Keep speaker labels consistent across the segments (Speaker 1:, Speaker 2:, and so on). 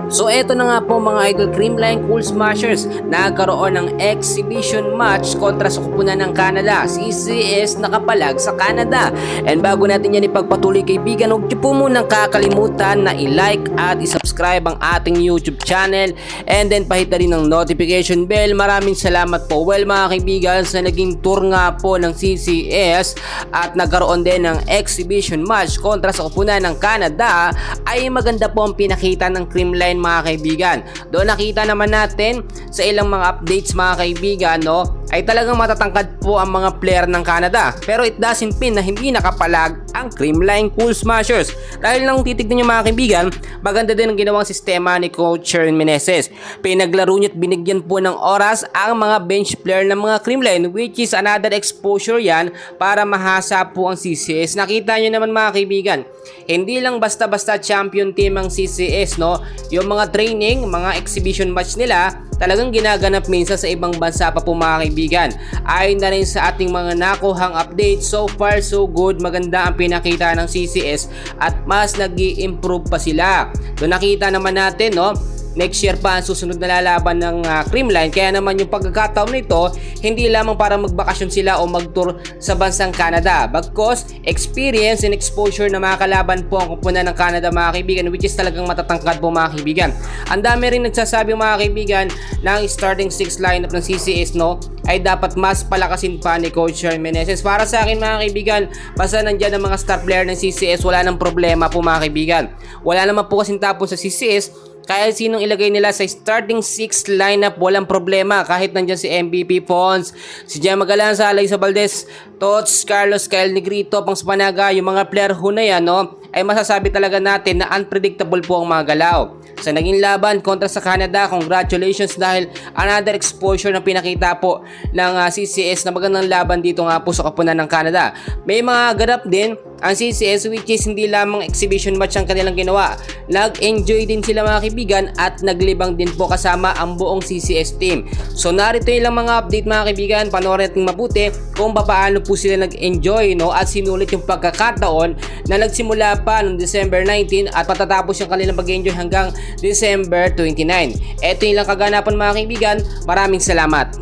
Speaker 1: So eto na nga po mga idol, Creamline Cool Smashers, nagkaroon ng exhibition match kontra sa kupunan ng Canada. CCS nakapalag sa Canada. And bago natin yan ipagpatuloy kaibigan, huwag niyo po munang kakalimutan na i-like at i-subscribe ang ating YouTube channel. And then pahita rin ng notification bell. Maraming salamat po. Well mga kaibigan, sa naging tour nga po ng CCS at nagkaroon din ng exhibition match kontra sa kupunan ng Canada, ay maganda po ang pinakita ng Creamline mga kaibigan. Doon nakita naman natin sa ilang mga updates mga kaibigan, no, ay talagang matatangkad po ang mga player ng Canada. Pero it doesn't mean na hindi nakapalag ang Creamline Cool Smashers. Dahil nang titignan nyo mga kaibigan, maganda din ang ginawang sistema ni Coach Sherwin Meneses. Pinaglaro niyo at binigyan po ng oras ang mga bench player ng mga Creamline, which is another exposure yan para mahasa po ang CCS. Nakita nyo naman mga kaibigan, hindi lang basta-basta champion team ang CCS, no. Yung mga training, mga exhibition match nila, talagang ginaganap minsan sa ibang bansa pa po mga kaibigan. Ayon na rin sa ating mga nakuhang update, so far so good, maganda ang pinakita ng CCS at mas nag-i-improve pa sila. So nakita naman natin, no, next year pa ang susunod na lalaban ng Creamline. Kaya naman yung pagkakataon nito, hindi lamang para magbakasyon sila o mag-tour sa bansang Canada, bagkos experience and exposure na mga kalaban po ang kupunan ng Canada mga kaibigan, which is talagang matatangkad po mga kaibigan. Ang dami rin nagsasabi mga kaibigan na ang starting 6 lineup ng CCS, no, ay dapat mas palakasin pa ni Coach Sherwin Meneses. Para sa akin mga kaibigan, basta nandyan ang mga star player ng CCS, wala nang problema po mga kaibigan. Wala naman po kasing tapon sa CCS. Kaya sinong ilagay nila sa starting 6 lineup, walang problema. Kahit nandyan si MVP Pons, si Gemma Galanza, Liza Valdez, Tots, Carlos, Kyle Negrito, Pangs Panaga, yung mga player ho na yan, no, ay masasabi talaga natin na unpredictable po ang mga galaw. Sa naging laban kontra sa Canada, congratulations dahil another exposure na pinakita po ng CCS na magandang laban dito nga po sa kapunan ng Canada. May mga ganap din ang CCS, which is hindi lamang exhibition match ang kanilang ginawa. Nag-enjoy din sila mga kaibigan at naglibang din po kasama ang buong CCS team. So narito yung lang mga update mga kaibigan, panoorin natin mabuti kung paano po sila nag-enjoy, no, at sinulit yung pagkakataon na nagsimula pa noong December 19 at patatapos yung kanilang pag-enjoy hanggang December 29. Ito yung lang kaganapan mga kaibigan. Maraming salamat.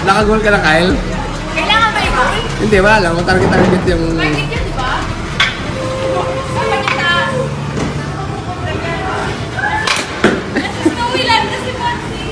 Speaker 2: Nakagol ka na, Kyle?
Speaker 3: Kailangan ba i-goal?
Speaker 2: Hindi, wala lang. Target yung...
Speaker 3: Target yun, di ba? Dapat kita... Nasa snowy lang kasi Patsy.